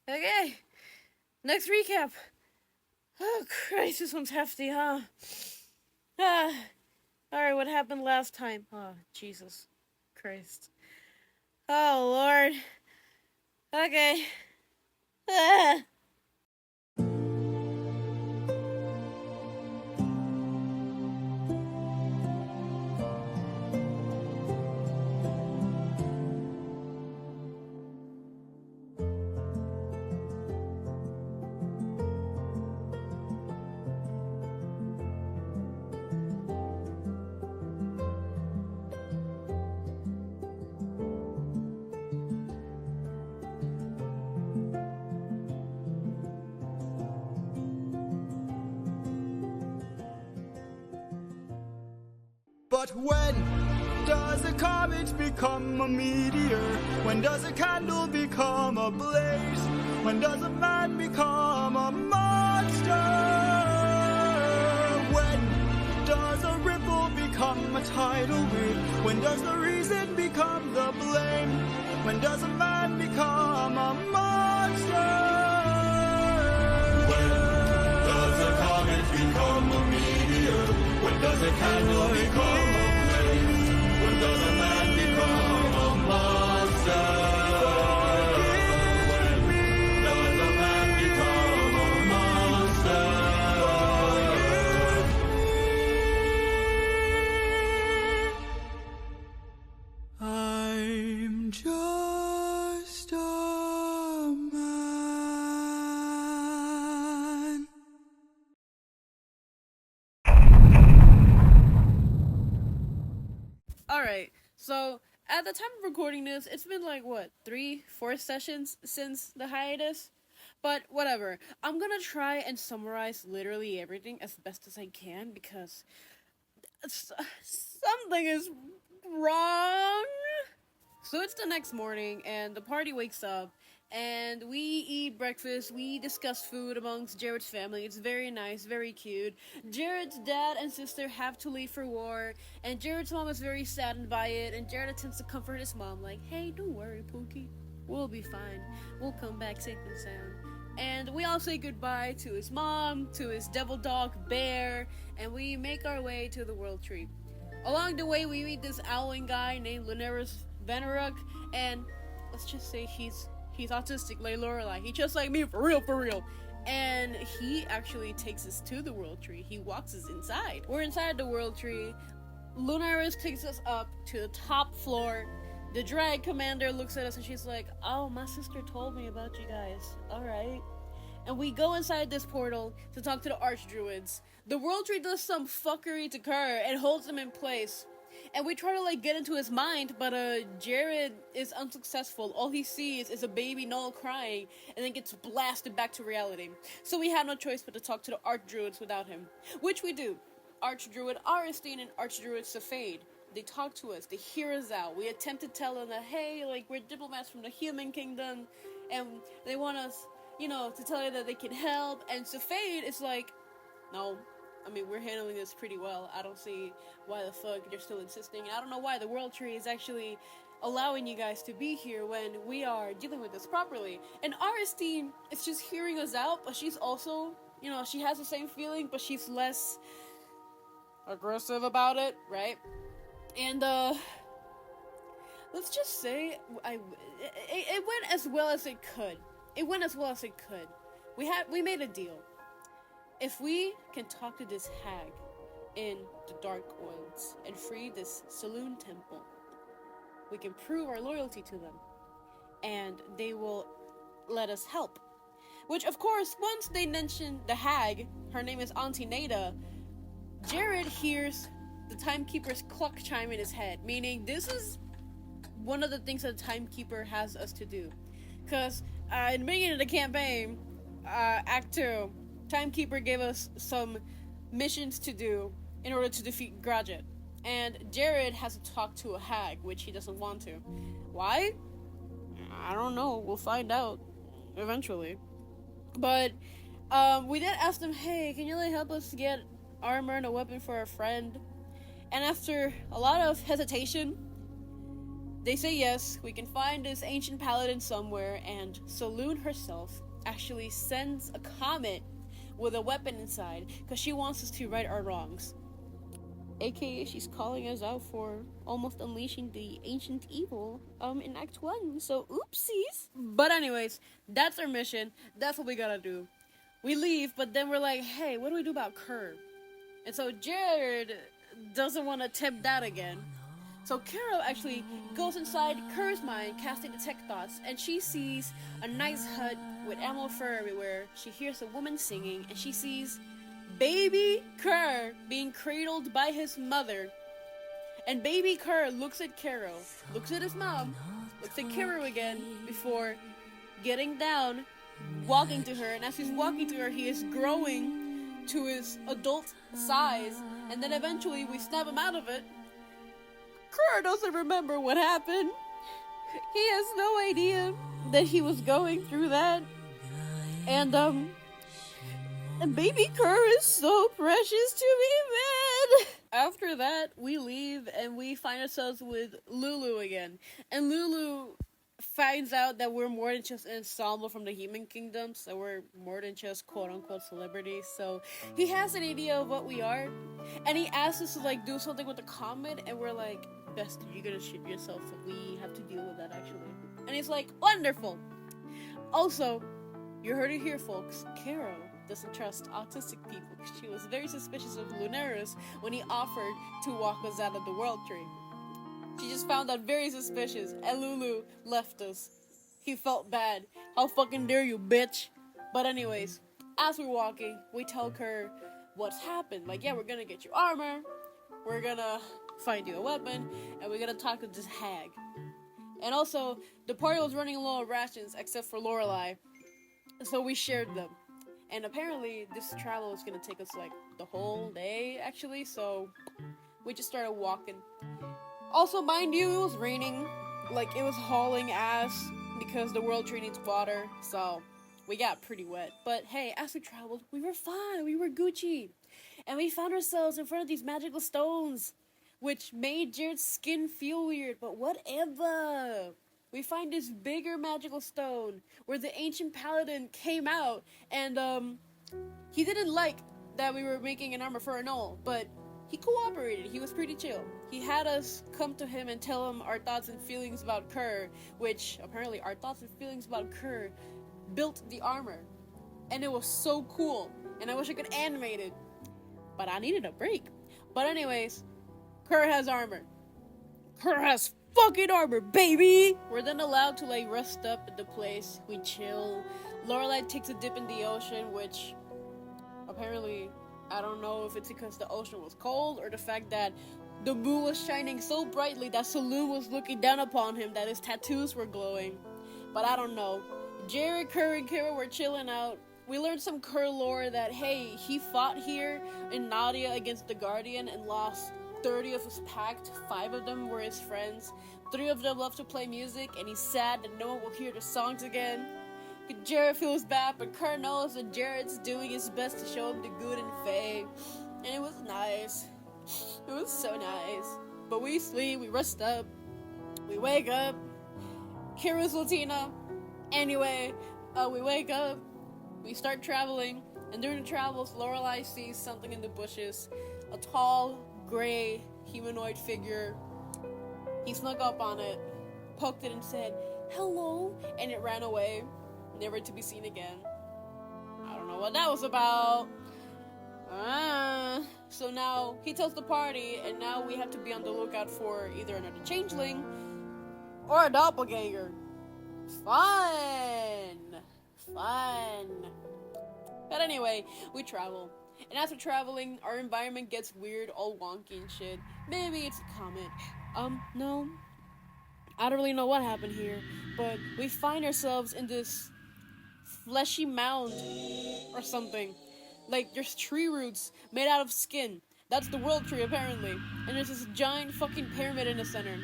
Okay, next recap. Oh, Christ, this one's hefty, huh? Ah, alright, what happened last time? Oh, Jesus Christ. Oh, Lord. Okay. Ah. But when does a comet become a meteor? When does a candle become a blaze? When does a man become a monster? When does a ripple become a tidal wave? When does the reason become the blame? When does a man become a monster? When does a comet become a meteor? When does a candle become a flame? When does a man become a monster? When does a man become a monster? I'm just a man. Alright, so at the time of recording this, it's been like, what, 3-4 sessions since the hiatus? But whatever, I'm gonna try and summarize literally everything as best as I can because something is wrong. So it's the next morning, and the party wakes up, and we eat breakfast, we discuss food amongst Jared's family. It's very nice, very cute. Jared's dad and sister have to leave for war, and Jared's mom is very saddened by it, and Jared attempts to comfort his mom, like, hey, don't worry, Pookie. We'll be fine. We'll come back safe and sound. And we all say goodbye to his mom, to his devil dog, Bear, and we make our way to the World Tree. Along the way, we meet this owling guy named Lunaris Veneruk, and let's just say he's autistic like Lorelai. He's just like me, for real. And he actually takes us to the World Tree. He walks us inside. We're inside the World Tree. Lunaris takes us up to the top floor. The drag commander looks at us and she's like, oh, my sister told me about you guys. Alright. And we go inside this portal to talk to the Archdruids. The World Tree does some fuckery to Kerr and holds him in place. And we try to, like, get into his mind, but, Jared is unsuccessful. All he sees is a baby Noel crying, and then gets blasted back to reality. So we have no choice but to talk to the Archdruids without him. Which we do. Archdruid Aristine and Archdruid Safade. They talk to us, they hear us out. We attempt to tell them that, hey, like, we're diplomats from the human kingdom, and they want us, to tell you that they can help. And Safade is like, no, I mean, we're handling this pretty well. I don't see why the fuck you're still insisting. And I don't know why the World Tree is actually allowing you guys to be here when we are dealing with this properly. And Aristine is just hearing us out, but she's also, she has the same feeling, but she's less aggressive about it, right? And, let's just say, it went as well as it could. We made a deal. If we can talk to this hag in the Dark Woods and free this saloon temple, we can prove our loyalty to them, and they will let us help. Which, of course, once they mention the hag, her name is Auntie Nada, Jared hears the Timekeeper's clock chime in his head, meaning this is one of the things that the Timekeeper has us to do. Because in the beginning of the campaign, Act 2, Timekeeper gave us some missions to do in order to defeat Gradget. And Jared has to talk to a hag, which he doesn't want to. Why? I don't know. We'll find out eventually. But we did ask them, hey, can you help us get armor and a weapon for our friend? And after a lot of hesitation, They say yes, we can find this ancient paladin somewhere, and Saloon herself actually sends a comet with a weapon inside because she wants us to right our wrongs. AKA, she's calling us out for almost unleashing the ancient evil in Act 1, so oopsies. But anyways, that's our mission. That's what we gotta do. We leave, but then we're like, hey, what do we do about Kerr? And so Jared doesn't want to attempt that again. So Carol actually goes inside Kerr's mind, casting detect thoughts, and she sees a nice hut with animal fur everywhere. She hears a woman singing, and she sees baby Kerr being cradled by his mother. And baby Kerr looks at Carol, looks at his mom, looks at Carol again before getting down, walking to her. And as he's walking to her, he is growing to his adult size. And then eventually we snap him out of it. Kerr doesn't remember what happened. He has no idea that he was going through that. And baby Kerr is so precious to me, man. After that, we leave and we find ourselves with Lulu again. And Lulu finds out that we're more than just an ensemble from the human kingdom, so we're more than just quote-unquote celebrities. So he has an idea of what we are, and he asks us to like do something with the comet, and we're like, Bestie, you're gonna shit yourself, so we have to deal with that actually. And he's like, wonderful. Also, you heard it here, folks. Carol doesn't trust autistic people because she was very suspicious of Lunaris when he offered to walk us out of the world tree. She just found that very suspicious, and Lulu left us. He felt bad. How fucking dare you, bitch? But anyways, as we're walking, we tell Kerr what's happened. Like, yeah, we're gonna get you armor, we're gonna find you a weapon, and we're gonna talk to this hag. And also, the party was running low on rations, except for Lorelai, so we shared them. And apparently, this travel is gonna take us, like, the whole day, actually, so we just started walking. Also, mind you, it was raining, like, it was hauling ass, because the world tree needs water, so we got pretty wet. But hey, as we traveled, we were fine, we were Gucci. And we found ourselves in front of these magical stones, which made Jared's skin feel weird, but whatever. We find this bigger magical stone where the ancient paladin came out, and he didn't like that we were making an armor for an owl, but he cooperated. He was pretty chill. He had us come to him and tell him our thoughts and feelings about Kerr, which apparently our thoughts and feelings about Kerr built the armor. And it was so cool, and I wish I could animate it, but I needed a break. But anyways, Kerr has armor. Kerr has fucking armor, baby! We're then allowed to, like, rest up at the place. We chill. Lorelai takes a dip in the ocean, which apparently, I don't know if it's because the ocean was cold or the fact that the moon was shining so brightly that Saloon was looking down upon him that his tattoos were glowing. But I don't know. Jared, Kerr, and Kara were chilling out. We learned some Kerr lore that, hey, he fought here in Nadia against the Guardian and lost 30 of his pack. 5 of them were his friends. 3 of them love to play music, and he's sad that no one will hear the songs again. Jared feels bad, but Kerr knows that Jared's doing his best to show him the good in Faye. And it was nice. It was so nice. But we sleep, we rest up, we wake up. Kira's Latina. Anyway, we wake up, we start traveling, and during the travels, Lorelai sees something in the bushes. A tall, gray, humanoid figure. He snuck up on it, poked it, and said, "Hello," and it ran away, never to be seen again. I don't know what that was about. So now, he tells the party, and now we have to be on the lookout for either another changeling, or a doppelganger. Fun! But anyway, we travel. And as we're traveling, our environment gets weird, all wonky and shit. Maybe it's a comet. No. I don't really know what happened here. But we find ourselves in this fleshy mound or something. Like, there's tree roots made out of skin. That's the world tree, apparently. And there's this giant fucking pyramid in the center.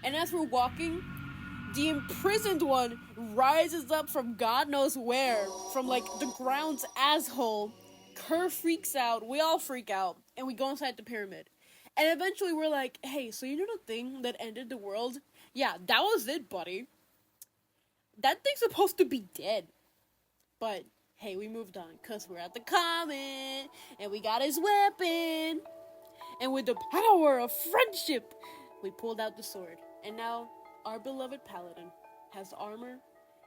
And as we're walking, the imprisoned one rises up from God knows where, from, like, the ground's asshole. Kerr freaks out, we all freak out, and we go inside the pyramid. And eventually we're like, hey, so you know the thing that ended the world? Yeah, that was it, buddy. That thing's supposed to be dead. But, hey, we moved on, because we're at the comet, and we got his weapon. And with the power of friendship, we pulled out the sword. And now, our beloved paladin has armor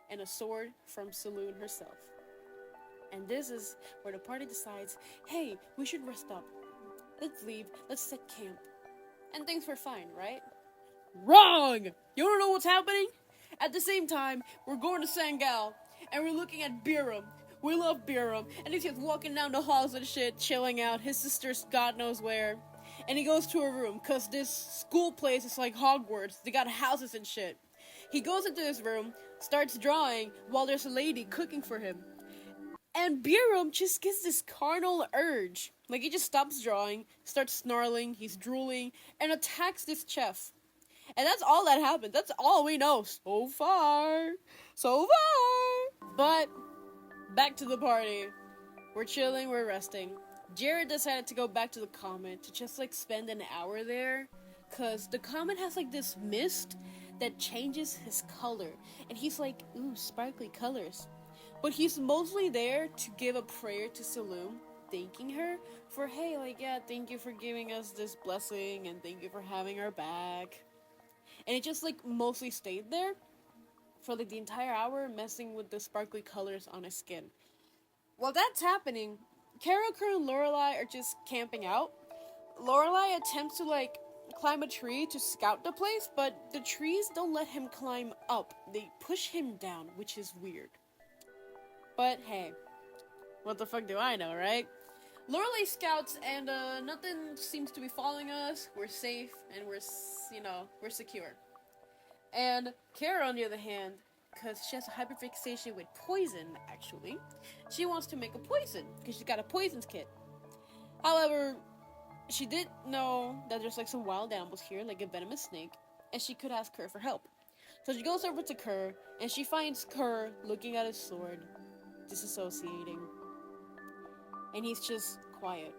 and a sword from Saloon herself. And this is where the party decides, hey, we should rest up. Let's leave, let's set camp. And things were fine, right? Wrong! You wanna know what's happening? At the same time, we're going to Sangal, and we're looking at Biram. We love Biram, and he's just walking down the halls and shit, chilling out. His sister's God knows where. And he goes to a room, cause this school place is like Hogwarts. They got houses and shit. He goes into this room, starts drawing, while there's a lady cooking for him. And Biram just gets this carnal urge. Like, he just stops drawing, starts snarling, he's drooling, and attacks this chef. And that's all that happened. That's all we know so far. So far. But, back to the party. We're chilling, we're resting. Jared decided to go back to the comet to just, like, spend an hour there. Because the comet has, like, this mist that changes his color. And he's like, ooh, sparkly colors. But he's mostly there to give a prayer to Saloon, thanking her for, hey, like, yeah, thank you for giving us this blessing, and thank you for having our back. And it just, like, mostly stayed there for, like, the entire hour, messing with the sparkly colors on his skin. While that's happening, Karaka and Lorelai are just camping out. Lorelai attempts to, like, climb a tree to scout the place, but the trees don't let him climb up. They push him down, which is weird. But, hey, what the fuck do I know, right? Lorelai scouts, and nothing seems to be following us. We're safe, and we're secure. And Kara, on the other hand, because she has a hyperfixation with poison, actually, she wants to make a poison, because she's got a poisons kit. However, she did know that there's, like, some wild animals here, like a venomous snake, and she could ask Kerr for help. So she goes over to Kerr, and she finds Kerr looking at his sword, disassociating, and he's just quiet.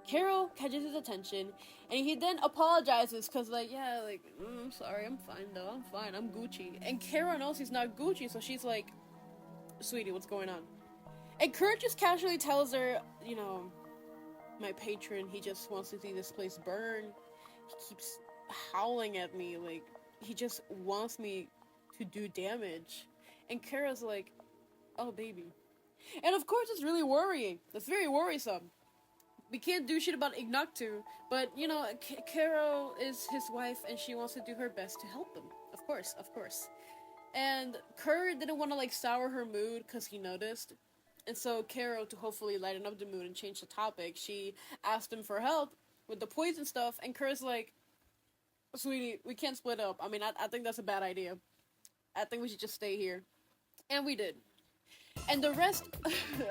Carol catches his attention, and he then apologizes because, like, yeah, like, I'm sorry, I'm fine though, I'm fine, I'm Gucci. And Carol knows he's not Gucci, so she's like, sweetie, what's going on? And Kurt just casually tells her, you know, my patron, he just wants to see this place burn. He keeps howling at me, like, he just wants me to do damage. And Kara's like, oh, baby. And of course, it's really worrying. That's very worrisome. We can't do shit about Ignactu, but, you know, Caro is his wife, and she wants to do her best to help him. Of course, of course. And Kerr didn't want to, like, sour her mood, because he noticed. And so Caro, to hopefully lighten up the mood and change the topic, she asked him for help with the poison stuff, and Kerr's like, sweetie, we can't split up. I mean, I think that's a bad idea. I think we should just stay here. And we did. And the rest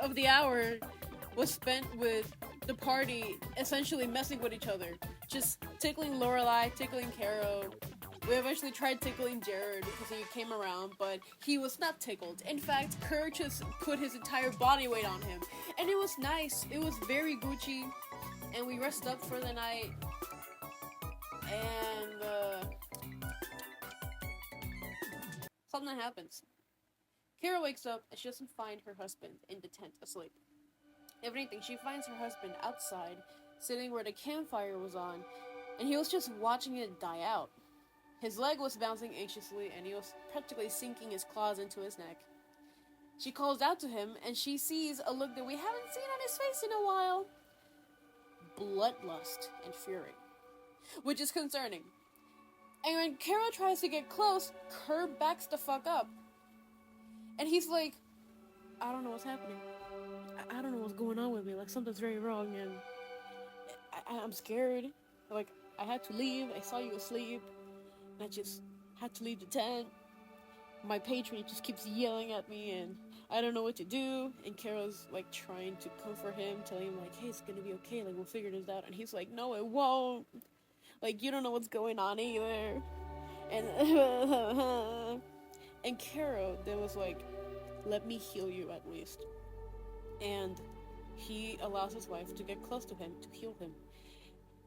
of the hour was spent with the party essentially messing with each other. Just tickling Lorelai, tickling Caro. We eventually tried tickling Jared because he came around, but he was not tickled. In fact, Kerr just put his entire body weight on him. And it was nice. It was very Gucci. And we rested up for the night. And, something happens. Kara wakes up and she doesn't find her husband in the tent asleep. If anything, she finds her husband outside, sitting where the campfire was on, and he was just watching it die out. His leg was bouncing anxiously, and he was practically sinking his claws into his neck. She calls out to him, and she sees a look that we haven't seen on his face in a while. Bloodlust and fury. Which is concerning. And when Kara tries to get close, Kerr backs the fuck up. And he's like, I don't know what's happening. I don't know what's going on with me. Like, something's very wrong, and I'm scared. Like, I had to leave. I saw you asleep. And I just had to leave the tent. My patron just keeps yelling at me, and I don't know what to do. And Carol's, like, trying to comfort him, telling him, like, hey, it's gonna be okay. Like, we'll figure this out. And he's like, no, it won't. Like, you don't know what's going on either. And, and Carol, there was like, let me heal you at least. And he allows his wife to get close to him to heal him.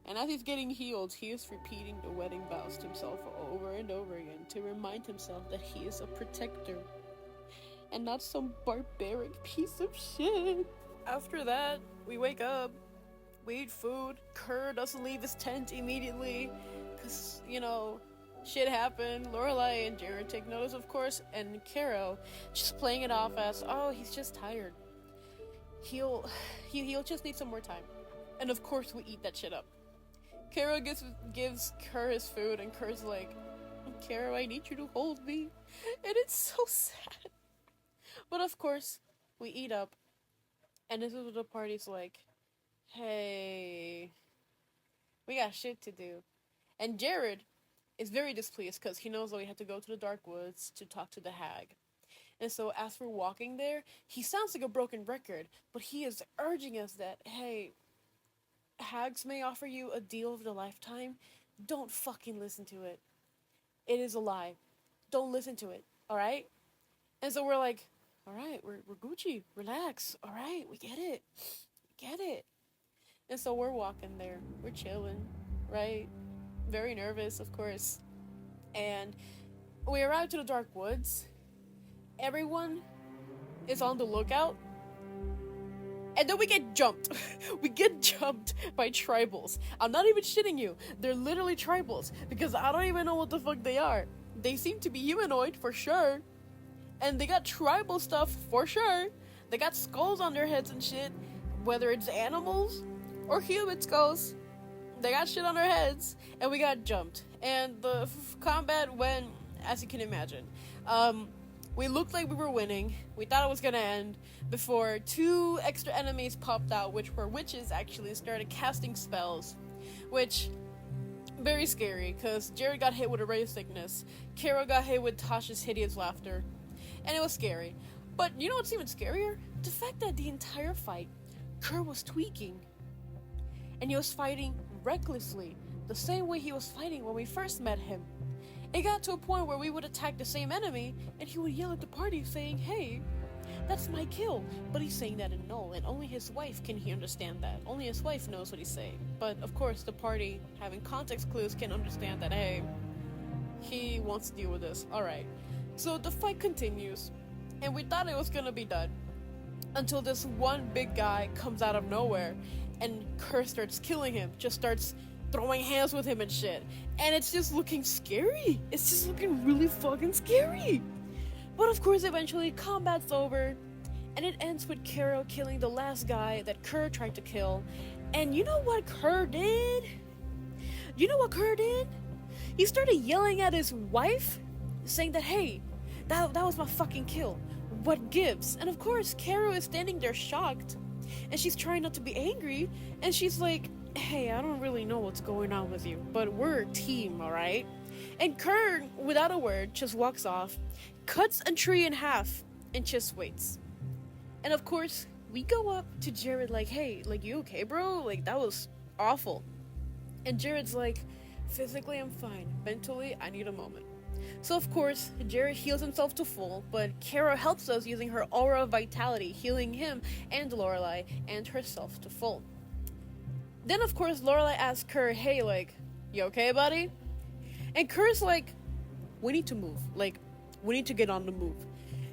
And as he's getting healed, he is repeating the wedding vows to himself over and over again to remind himself that he is a protector and not some barbaric piece of shit. After that, we wake up, we eat food. Kerr doesn't leave his tent immediately because, you know, shit happened. Lorelai and Jared take notice, of course, and Caro just playing it off as, oh, he's just tired. He'll just need some more time. And of course we eat that shit up. Caro gives Kerr his food, and Kerr's like, Caro, I need you to hold me. And it's so sad. But of course, we eat up, and this is what the party's like, hey, we got shit to do. And Jared is very displeased because he knows that we have to go to the dark woods to talk to the hag. And so as we're walking there, he sounds like a broken record, but he is urging us that, hey, hags may offer you a deal of the lifetime. Don't fucking listen to it. It is a lie. Don't listen to it, alright? And so we're like, alright, we're Gucci, relax, alright, we get it. We get it. And so we're walking there, we're chilling, right? Very nervous, of course. And we arrive to the dark woods. Everyone is on the lookout. And then we get jumped. We get jumped by tribals. I'm not even shitting you. They're literally tribals. Because I don't even know what the fuck they are. They seem to be humanoid for sure. And they got tribal stuff for sure. They got skulls on their heads and shit. Whether it's animals or human skulls. They got shit on their heads. And we got jumped. And the combat went, as you can imagine. We looked like we were winning. We thought it was gonna end before 2 extra enemies popped out, which were witches actually, started casting spells. Which, very scary, because Jared got hit with a ray sickness. Caro got hit with Tasha's hideous laughter. And it was scary. But you know what's even scarier? The fact that the entire fight, Kerr was tweaking. And he was fighting recklessly, the same way he was fighting when we first met him. It got to a point where we would attack the same enemy, and he would yell at the party saying, hey, that's my kill. But he's saying that in null, and only his wife can understand that. Only his wife knows what he's saying. But of course, the party, having context clues, can understand that, hey, he wants to deal with this. Alright. So the fight continues, and we thought it was gonna be done. Until this one big guy comes out of nowhere, and Kerr starts killing him, just starts throwing hands with him and shit. And it's just looking scary. It's just looking really fucking scary. But of course, eventually, combat's over. And it ends with Caro killing the last guy that Kerr tried to kill. And you know what Kerr did? You know what Kerr did? He started yelling at his wife, saying that, hey, that was my fucking kill. What gives? And of course, Caro is standing there shocked. And she's trying not to be angry. And she's like, hey, I don't really know what's going on with you, but we're a team, alright? And Kerr, without a word, just walks off, cuts a tree in half, and just waits. And of course, we go up to Jared like, hey, like, you okay, bro? Like, that was awful. And Jared's like, physically I'm fine, mentally I need a moment. So of course, Jared heals himself to full, but Caro helps us using her aura of vitality, healing him and Lorelai and herself to full. Then, of course, Lorelai asks Kerr, hey, like, you okay, buddy? And Kerr's like, we need to move. Like, we need to get on the move.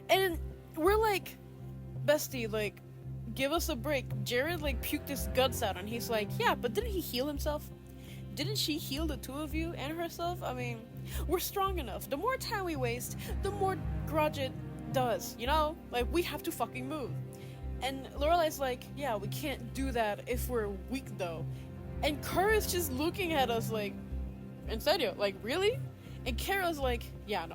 And we're like, bestie, like, give us a break. Jared, like, puked his guts out, and he's like, yeah, but didn't he heal himself? Didn't she heal the two of you and herself? I mean, we're strong enough. The more time we waste, the more grudge it does, you know? Like, we have to fucking move. And Lorelai's like, yeah, we can't do that if we're weak, though. And Kerr is just looking at us like, in serio, like, really? And Caro's like, yeah,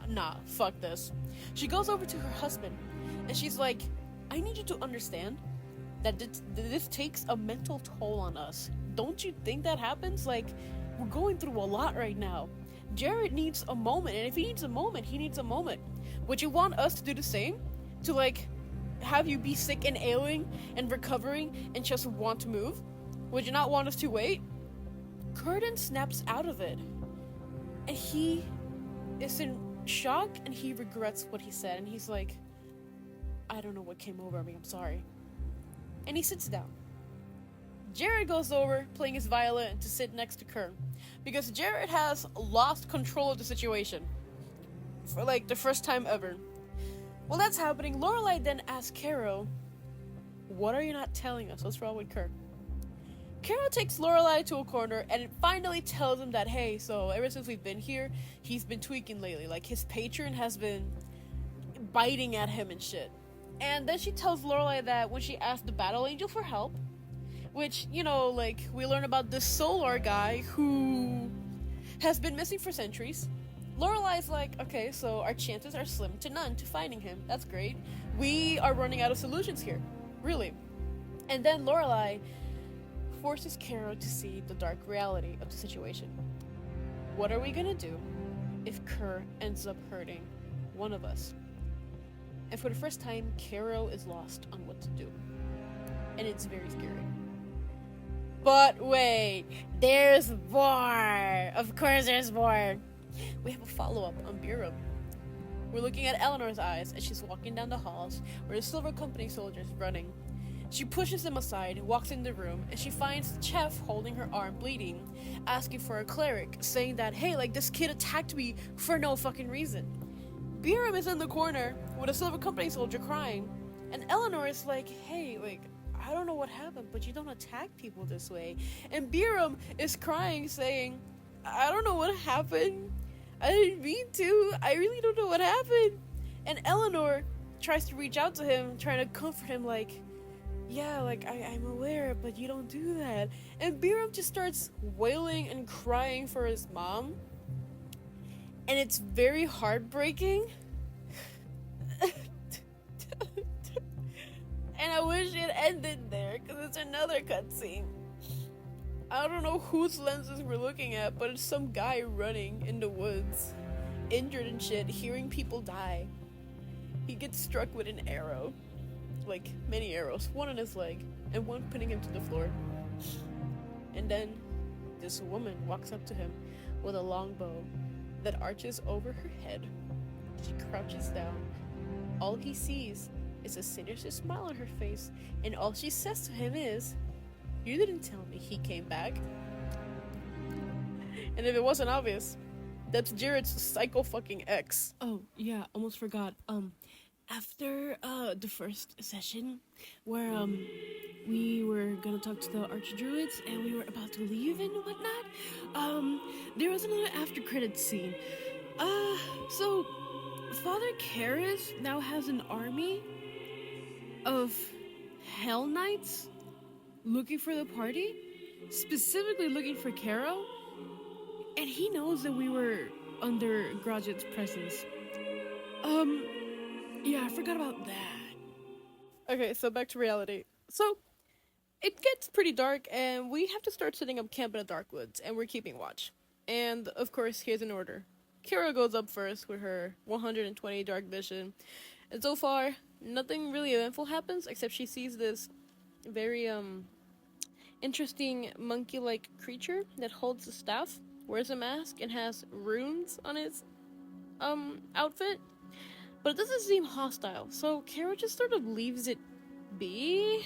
nah, fuck this. She goes over to her husband, and she's like, I need you to understand that this takes a mental toll on us. Don't you think that happens? Like, we're going through a lot right now. Jared needs a moment, and if he needs a moment, he needs a moment. Would you want us to do the same? To, like, have you be sick and ailing and recovering and just want to move? Would you not want us to wait? Curtin snaps out of it, and he is in shock, and he regrets what he said, and he's like, I don't know what came over me, I'm sorry. And he sits down. Jared goes over, playing his violin, to sit next to Kerr. Because Jared has lost control of the situation. For like the first time ever. While that's happening, Lorelai then asks Caro, "What are you not telling us? What's wrong with Kerr?" Caro takes Lorelai to a corner and it finally tells him that, hey, so ever since we've been here, he's been tweaking lately. Like, his patron has been biting at him and shit. And then she tells Lorelai that when she asked the Battle Angel for help, which, you know, like, we learn about this Solar guy who has been missing for centuries. Lorelai's like, okay, so our chances are slim to none to finding him. That's great. We are running out of solutions here. Really. And then Lorelai forces Caro to see the dark reality of the situation. What are we gonna do if Kerr ends up hurting one of us? And for the first time, Caro is lost on what to do. And it's very scary. But wait, there's more! Of course there's more! We have a follow-up on Biram. We're looking at Eleanor's eyes as she's walking down the halls where the Silver Company soldiers running. She pushes him aside, walks in the room, and she finds Chef holding her arm bleeding, asking for a cleric, saying that, hey, like, this kid attacked me for no fucking reason. Biram is in the corner with a Silver Company soldier crying, and Eleanor is like, hey, like, I don't know what happened, but you don't attack people this way. And Biram is crying, saying, I don't know what happened. I didn't mean to. I really don't know what happened. And Eleanor tries to reach out to him, trying to comfort him, like, yeah, like, I'm aware, but you don't do that. And Biram just starts wailing and crying for his mom. And it's very heartbreaking. And I wish it ended there, because it's another cutscene. I don't know whose lenses we're looking at, but it's some guy running in the woods, injured and shit, hearing people die. He gets struck with an arrow. Like, many arrows. One on his leg, and one pinning him to the floor. And then, this woman walks up to him with a long bow that arches over her head. She crouches down. All he sees is a sinister smile on her face, and all she says to him is, "You didn't tell me he came back." And if it wasn't obvious, that's Jared's psycho fucking ex. Oh, yeah, almost forgot. After the first session where we were gonna talk to the archdruids and we were about to leave and whatnot, there was another after credits scene. So Father Karras now has an army of Hell Knights looking for the party, specifically looking for Caro, and he knows that we were under Gradget's presence. Yeah, I forgot about that. Okay, so back to reality. So, it gets pretty dark, and we have to start setting up camp in the dark woods, and we're keeping watch. And, of course, here's an order. Kira goes up first with her 120 dark vision, and so far, nothing really eventful happens, except she sees this very, interesting monkey-like creature that holds a staff, wears a mask, and has runes on its, outfit. But it doesn't seem hostile, so Kara just sort of leaves it be.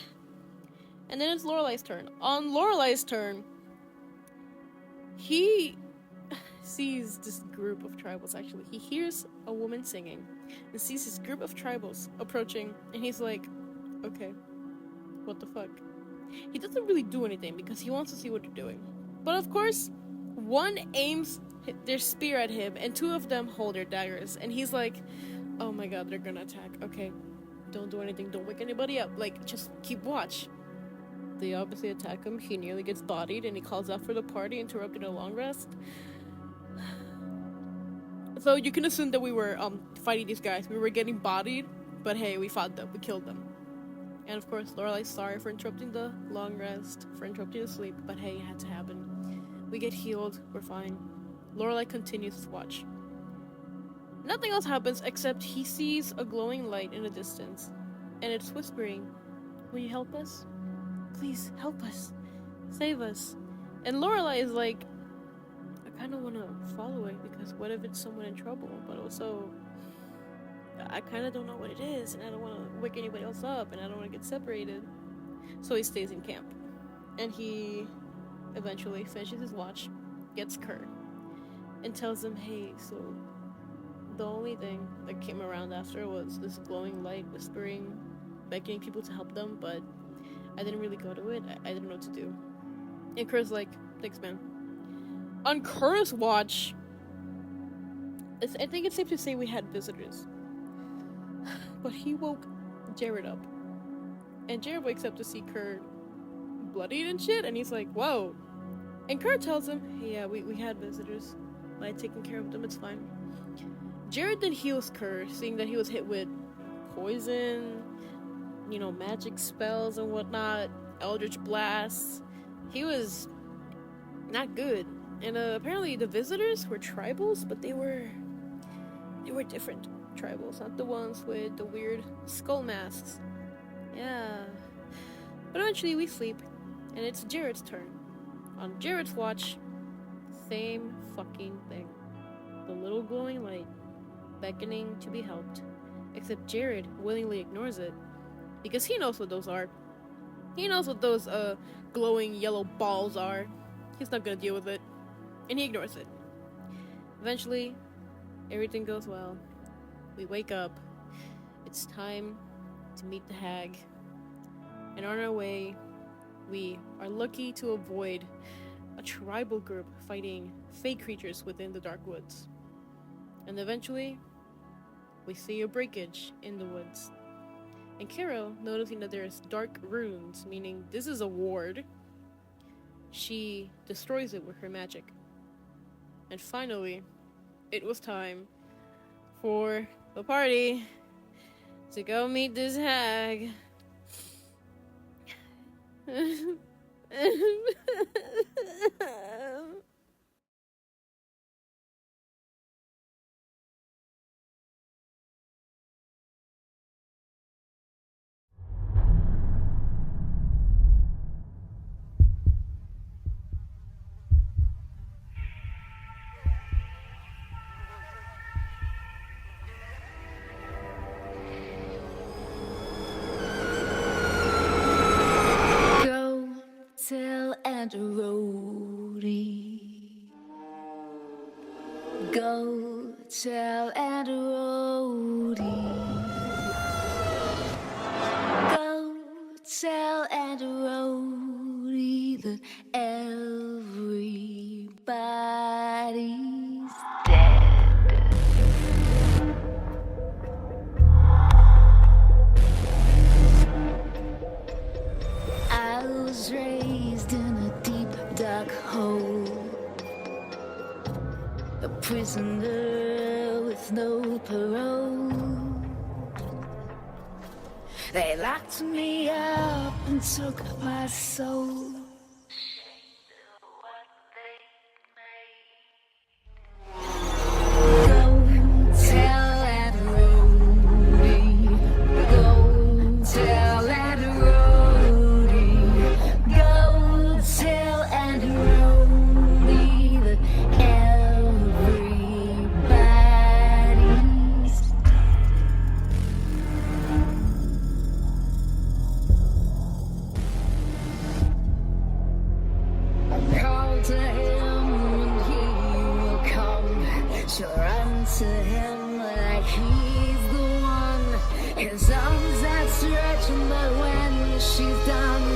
And then it's Lorelai's turn. On Lorelai's turn, he sees this group of tribals, actually. He hears a woman singing and sees this group of tribals approaching, and he's like, okay, what the fuck? He doesn't really do anything because he wants to see what they're doing. But of course, one aims their spear at him, and two of them hold their daggers, and he's like, oh my god, they're gonna attack. Okay, don't do anything, don't wake anybody up, like, just keep watch. They obviously attack him, he nearly gets bodied, and he calls out for the party, interrupting a long rest. So you can assume that we were fighting these guys. We were getting bodied, but hey, we fought them, we killed them. And of course, Lorelai's sorry for interrupting the long rest, for interrupting the sleep, but hey, it had to happen. We get healed, we're fine. Lorelai continues to watch. Nothing else happens except he sees a glowing light in the distance, and it's whispering, will you help us? Please, help us. Save us. And Lorelai is like, I kind of want to follow it, because what if it's someone in trouble? But also, I kind of don't know what it is, and I don't want to wake anybody else up, and I don't want to get separated. So he stays in camp. And he eventually finishes his watch, gets Kurt, and tells him, hey, so the only thing that came around after was this glowing light whispering, begging people to help them, but I didn't really go to it. I didn't know what to do. And Kurt's like, thanks, man. On Kurt's watch, I think it's safe to say we had visitors. But he woke Jared up. And Jared wakes up to see Kurt bloodied and shit, and he's like, whoa. And Kurt tells him, hey, yeah, we had visitors. I had taken care of them, it's fine. Jared then heals Kurt, seeing that he was hit with poison, magic spells and whatnot, eldritch blasts. He was not good. And apparently the visitors were tribals, but they were different tribals, not the ones with the weird skull masks. Yeah. But eventually we sleep, and it's Jared's turn. On Jared's watch, same fucking thing. The little glowing light, beckoning to be helped. Except Jared willingly ignores it, because he knows what those are. He knows what those glowing yellow balls are. He's not gonna deal with it, and he ignores it. Eventually, everything goes well. We wake up. It's time to meet the hag. And on our way, we are lucky to avoid a tribal group fighting fake creatures within the dark woods. And eventually, we see a breakage in the woods. And Carol, noticing that there's dark runes, meaning this is a ward, she destroys it with her magic. And finally, it was time for the party to go meet this hag. And a roadie. Go tell and a roadie. Go tell and a roadie that everybody's dead. I was raised in a deep dark hole, a prisoner with no parole. They locked me up and took my soul. To him and he will come. She'll run to him like he's the one. His arms outstretched, but when she's done,